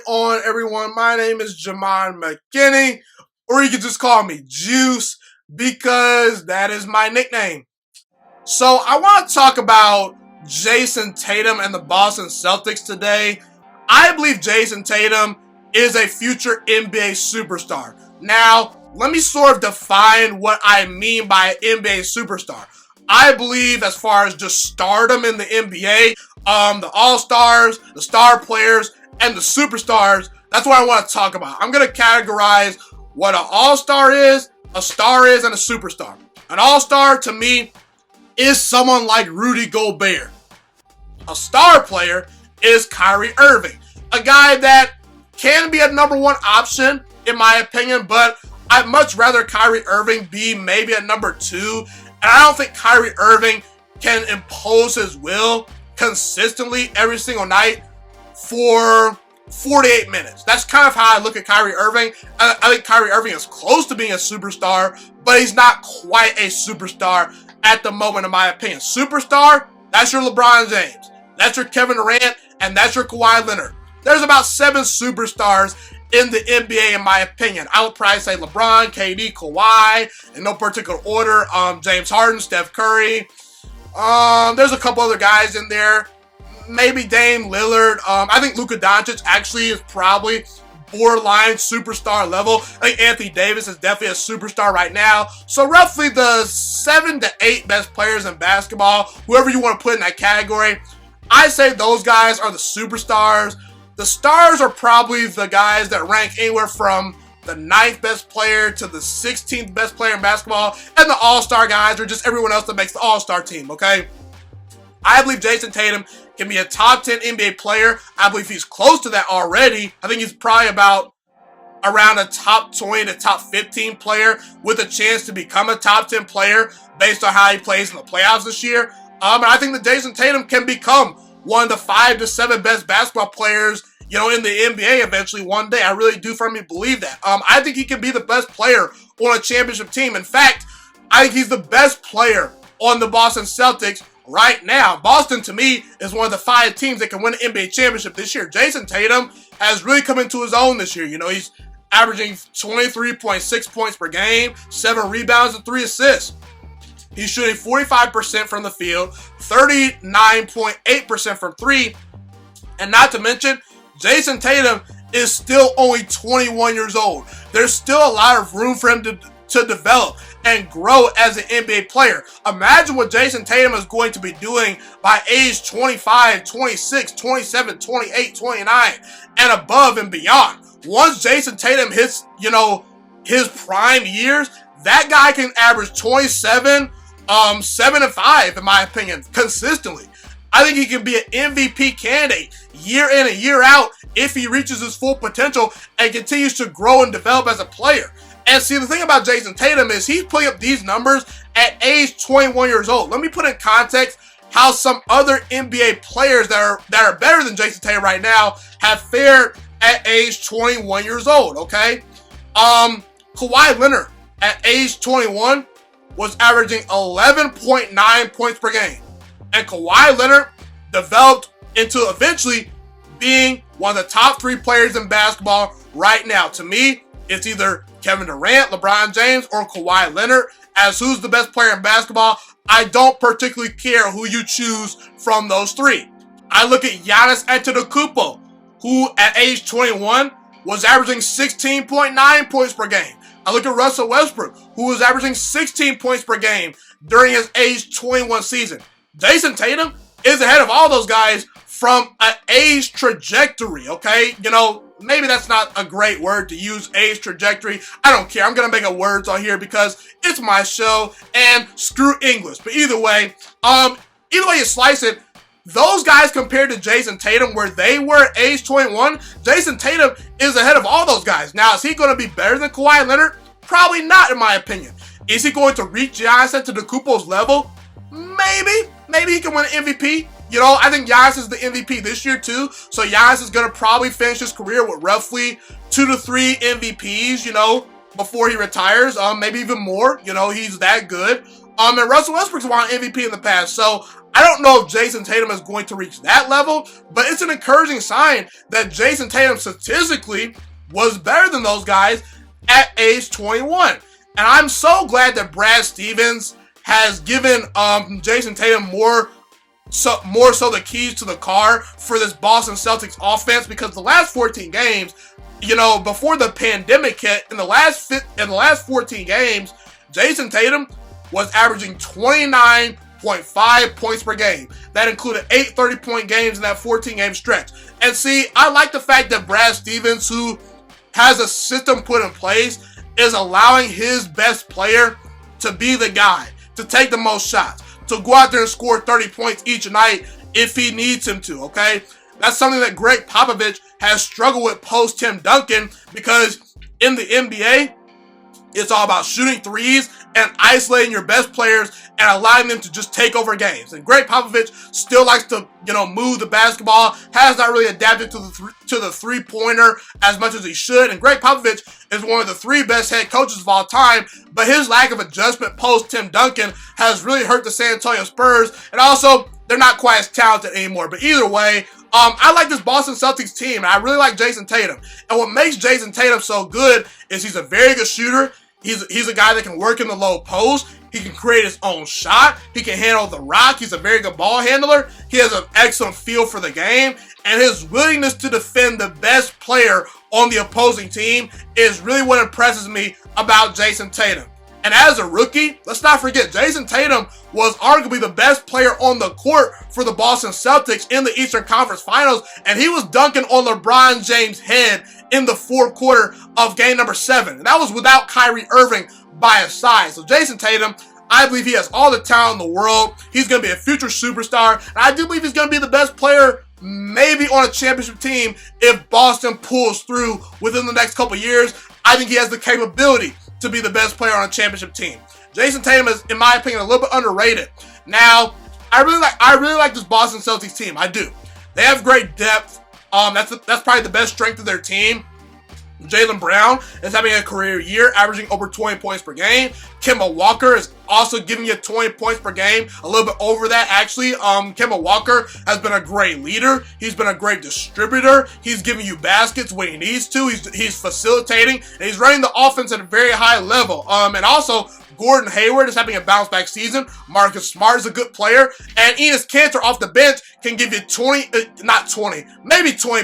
on, everyone? My name is Jamon McKinney, or you can just call me Juice, because that is my nickname. So I want to talk about Jayson Tatum and the Boston Celtics today. I believe Jayson Tatum is a future NBA superstar. Now, let me sort of define what I mean by an NBA superstar. I believe as far as just stardom in the NBA, the all-stars, the star players, and the superstars, that's what I want to talk about. I'm going to categorize what an all-star is, a star is, and a superstar. An all-star, to me, is someone like Rudy Gobert. A star player is Kyrie Irving, a guy that can be a number one option, in my opinion, but I'd much rather Kyrie Irving be maybe a number two. And I don't think Kyrie Irving can impose his will consistently every single night for 48 minutes. That's kind of how I look at Kyrie Irving. I think Kyrie Irving is close to being a superstar, but he's not quite a superstar at the moment, in my opinion. Superstar, that's your LeBron James, that's your Kevin Durant, and that's your Kawhi Leonard. There's about 7 superstars in the NBA, in my opinion. I would probably say LeBron, KD, Kawhi, in no particular order. James Harden, Steph Curry. There's a couple other guys in there. Maybe Dame Lillard. I think Luka Doncic actually is probably borderline superstar level. I think Anthony Davis is definitely a superstar right now. So roughly the 7 to 8 best players in basketball, whoever you want to put in that category, I say those guys are the superstars. The stars are probably the guys that rank anywhere from the 9th best player to the 16th best player in basketball, and the all-star guys are just everyone else that makes the all-star team, okay? I believe Jayson Tatum can be a top 10 NBA player. I believe he's close to that already. I think he's probably about around a top 20 to top 15 player with a chance to become a top 10 player based on how he plays in the playoffs this year. And I think that Jayson Tatum can become one of the 5 to 7 best basketball players, in the NBA eventually one day. I really do firmly believe that. I think he can be the best player on a championship team. In fact, I think he's the best player on the Boston Celtics right now. Boston, to me, is one of the 5 teams that can win an NBA championship this year. Jayson Tatum has really come into his own this year. He's averaging 23.6 points per game, 7 rebounds, and 3 assists. He's shooting 45% from the field, 39.8% from 3, and not to mention, Jayson Tatum is still only 21 years old. There's still a lot of room for him to develop and grow as an NBA player. Imagine what Jayson Tatum is going to be doing by age 25, 26, 27, 28, 29, and above and beyond. Once Jayson Tatum hits, his prime years, that guy can average 27, 7 and 5, in my opinion, consistently. I think he can be an MVP candidate year in and year out if he reaches his full potential and continues to grow and develop as a player. And see, the thing about Jayson Tatum is he's putting up these numbers at age 21 years old. Let me put in context how some other NBA players that are better than Jayson Tatum right now have fared at age 21 years old, okay? Kawhi Leonard at age 21 was averaging 11.9 points per game. And Kawhi Leonard developed into eventually being one of the top 3 players in basketball right now. To me, it's either Kevin Durant, LeBron James, or Kawhi Leonard. As who's the best player in basketball, I don't particularly care who you choose from those 3. I look at Giannis Antetokounmpo, who at age 21 was averaging 16.9 points per game. I look at Russell Westbrook, who was averaging 16 points per game during his age 21 season. Jayson Tatum is ahead of all those guys from an age trajectory, okay? Maybe that's not a great word to use, age trajectory. I don't care. I'm going to make up words on here because it's my show and screw English. But either way you slice it, those guys compared to Jayson Tatum where they were at age 21, Jayson Tatum is ahead of all those guys. Now, is he going to be better than Kawhi Leonard? Probably not, in my opinion. Is he going to reach Giannis Antetokounmpo's level? Maybe he can win an MVP. I think Giannis is the MVP this year too. So Giannis is going to probably finish his career with roughly 2 to 3 MVPs, before he retires. Maybe even more. He's that good. And Russell Westbrook's won MVP in the past, so I don't know if Jayson Tatum is going to reach that level, but it's an encouraging sign that Jayson Tatum statistically was better than those guys at age 21. And I'm so glad that Brad Stevens has given Jayson Tatum more so the keys to the car for this Boston Celtics offense, because the last 14 games, before the pandemic hit, in the last 14 games, Jayson Tatum was averaging 29.5 points per game. That included 8 30-point games in that 14-game stretch. And see, I like the fact that Brad Stevens, who has a system put in place, is allowing his best player to be the guy, to take the most shots, to go out there and score 30 points each night if he needs him to, okay? That's something that Greg Popovich has struggled with post Tim Duncan, because in the NBA, it's all about shooting threes and isolating your best players and allowing them to just take over games. And Greg Popovich still likes to, move the basketball, has not really adapted to the three-pointer as much as he should. And Greg Popovich is one of the 3 best head coaches of all time, but his lack of adjustment post Tim Duncan has really hurt the San Antonio Spurs. And also, they're not quite as talented anymore. But either way, I like this Boston Celtics team, and I really like Jayson Tatum. And what makes Jayson Tatum so good is he's a very good shooter. He's a guy that can work in the low post. He can create his own shot. He can handle the rock. He's a very good ball handler. He has an excellent feel for the game. And his willingness to defend the best player on the opposing team is really what impresses me about Jayson Tatum. And as a rookie, let's not forget, Jayson Tatum was arguably the best player on the court for the Boston Celtics in the Eastern Conference Finals, and he was dunking on LeBron James' head in the fourth quarter of game number 7. And that was without Kyrie Irving by his side. So Jayson Tatum, I believe he has all the talent in the world. He's going to be a future superstar, and I do believe he's going to be the best player maybe on a championship team if Boston pulls through within the next couple years. I think he has the capability to be the best player on a championship team. Jayson Tatum is, in my opinion, a little bit underrated. Now, I really like this Boston Celtics team. I do. They have great depth. That's probably the best strength of their team. Jaylen Brown is having a career year, averaging over 20 points per game. Kemba Walker is also giving you 20 points per game, a little bit over that actually. Kemba Walker has been a great leader. He's been a great distributor. He's giving you baskets when he needs to. He's facilitating, and he's running the offense at a very high level. And also, Gordon Hayward is having a bounce-back season. Marcus Smart is a good player. And Enes Kanter off the bench can give you 20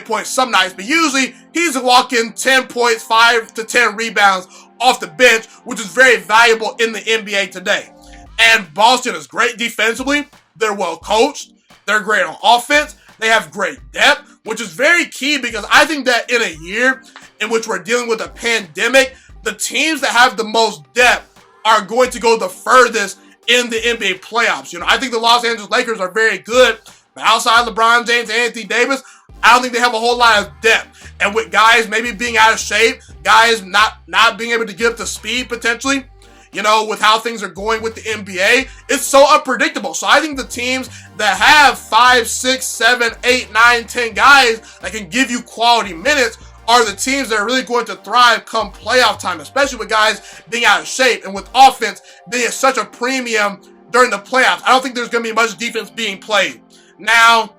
points some nights. But usually, he's walking 10 points, 5 to 10 rebounds off the bench, which is very valuable in the NBA today. And Boston is great defensively. They're well coached. They're great on offense. They have great depth, which is very key, because I think that in a year in which we're dealing with a pandemic, the teams that have the most depth are going to go the furthest in the NBA playoffs. I think the Los Angeles Lakers are very good, but outside LeBron James and Anthony Davis, I don't think they have a whole lot of depth. And with guys maybe being out of shape, guys not being able to get up to speed potentially, with how things are going with the NBA, it's so unpredictable. So I think the teams that have 5, 6, 7, 8, 9, 10 guys that can give you quality minutes are the teams that are really going to thrive come playoff time, especially with guys being out of shape and with offense being at such a premium during the playoffs. I don't think there's going to be much defense being played. Now,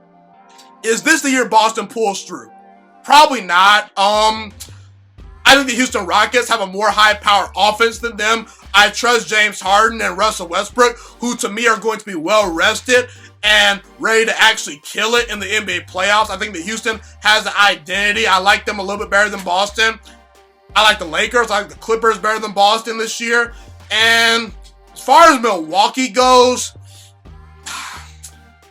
is this the year Boston pulls through? Probably not. I think the Houston Rockets have a more high-powered offense than them. I trust James Harden and Russell Westbrook, who to me are going to be well-rested and ready to actually kill it in the NBA playoffs. I think that Houston has an identity. I like them a little bit better than Boston. I like the Lakers. I like the Clippers better than Boston this year. And as far as Milwaukee goes,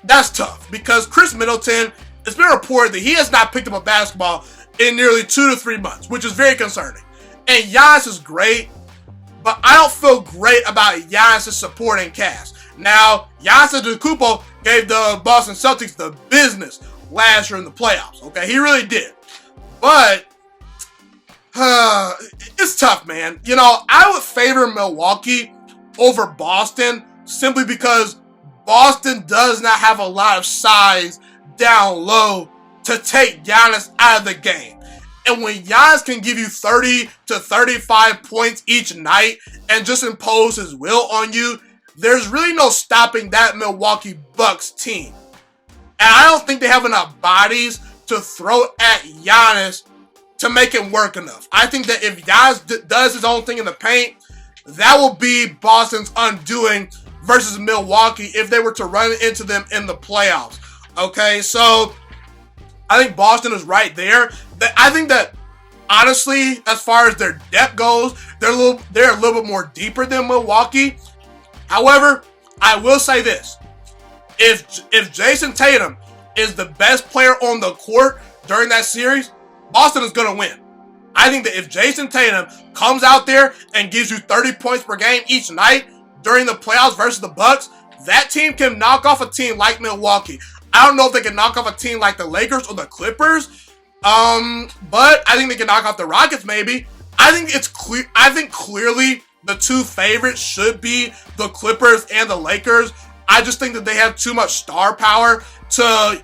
that's tough, because Chris Middleton, it's been reported that he has not picked up a basketball in nearly 2 to 3 months, which is very concerning. And Giannis is great, but I don't feel great about Giannis' supporting cast. Now, Giannis Antetokounmpo gave the Boston Celtics the business last year in the playoffs. Okay, he really did. But it's tough, man. I would favor Milwaukee over Boston simply because Boston does not have a lot of size down low to take Giannis out of the game. And when Giannis can give you 30 to 35 points each night and just impose his will on you, there's really no stopping that Milwaukee Bucks team. And I don't think they have enough bodies to throw at Giannis to make him work enough. I think that if Giannis does his own thing in the paint, that will be Boston's undoing versus Milwaukee if they were to run into them in the playoffs. Okay, so I think Boston is right there. I think that, honestly, as far as their depth goes, they're a little bit more deeper than Milwaukee. However, I will say this. If Jayson Tatum is the best player on the court during that series, Boston is going to win. I think that if Jayson Tatum comes out there and gives you 30 points per game each night during the playoffs versus the Bucks, that team can knock off a team like Milwaukee. I don't know if they can knock off a team like the Lakers or the Clippers, but I think they can knock off the Rockets maybe. I think it's clear. I think clearly the two favorites should be the Clippers and the Lakers. I just think that they have too much star power to,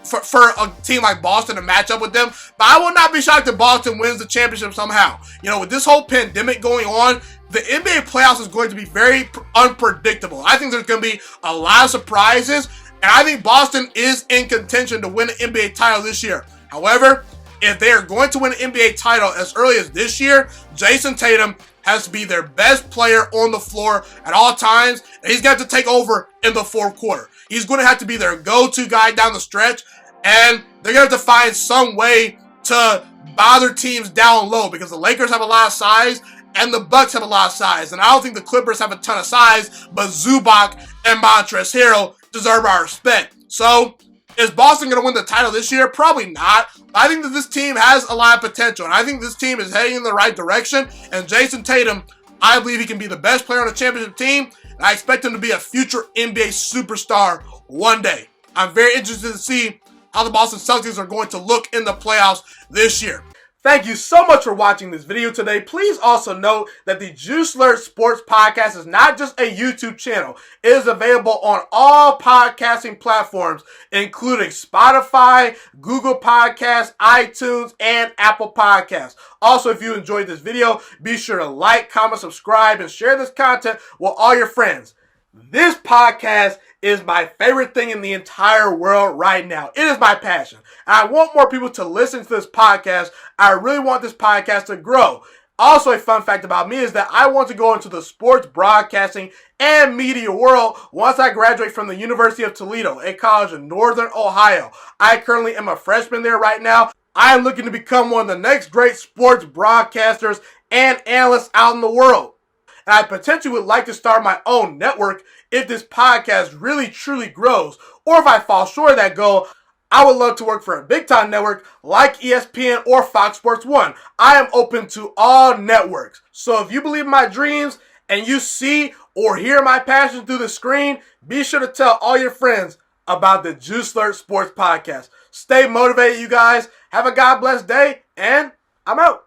for a team like Boston to match up with them. But I will not be shocked if Boston wins the championship somehow. With this whole pandemic going on, the NBA playoffs is going to be very unpredictable. I think there's going to be a lot of surprises, and I think Boston is in contention to win an NBA title this year. However, if they are going to win an NBA title as early as this year, Jayson Tatum has to be their best player on the floor at all times, and he's got to take over in the fourth quarter. He's going to have to be their go-to guy down the stretch, and they're going to have to find some way to bother teams down low because the Lakers have a lot of size and the Bucks have a lot of size, and I don't think the Clippers have a ton of size, but Zubac and Montrezl Harrell deserve our respect. So, is Boston going to win the title this year? Probably not. I think that this team has a lot of potential, and I think this team is heading in the right direction. And Jayson Tatum, I believe he can be the best player on the championship team, and I expect him to be a future NBA superstar one day. I'm very interested to see how the Boston Celtics are going to look in the playoffs this year. Thank you so much for watching this video today. Please also note that the Juice Alert Sports Podcast is not just a YouTube channel. It is available on all podcasting platforms, including Spotify, Google Podcasts, iTunes, and Apple Podcasts. Also, if you enjoyed this video, be sure to like, comment, subscribe, and share this content with all your friends. This podcast is my favorite thing in the entire world right now. It is my passion. And I want more people to listen to this podcast. I really want this podcast to grow. Also, a fun fact about me is that I want to go into the sports broadcasting and media world once I graduate from the University of Toledo, a college in Northern Ohio. I currently am a freshman there right now. I am looking to become one of the next great sports broadcasters and analysts out in the world. And I potentially would like to start my own network if this podcast really truly grows. Or if I fall short of that goal, I would love to work for a big time network like ESPN or Fox Sports 1. I am open to all networks. So if you believe in my dreams and you see or hear my passion through the screen, be sure to tell all your friends about the Juice Alert Sports Podcast. Stay motivated, you guys. Have a God bless day, and I'm out.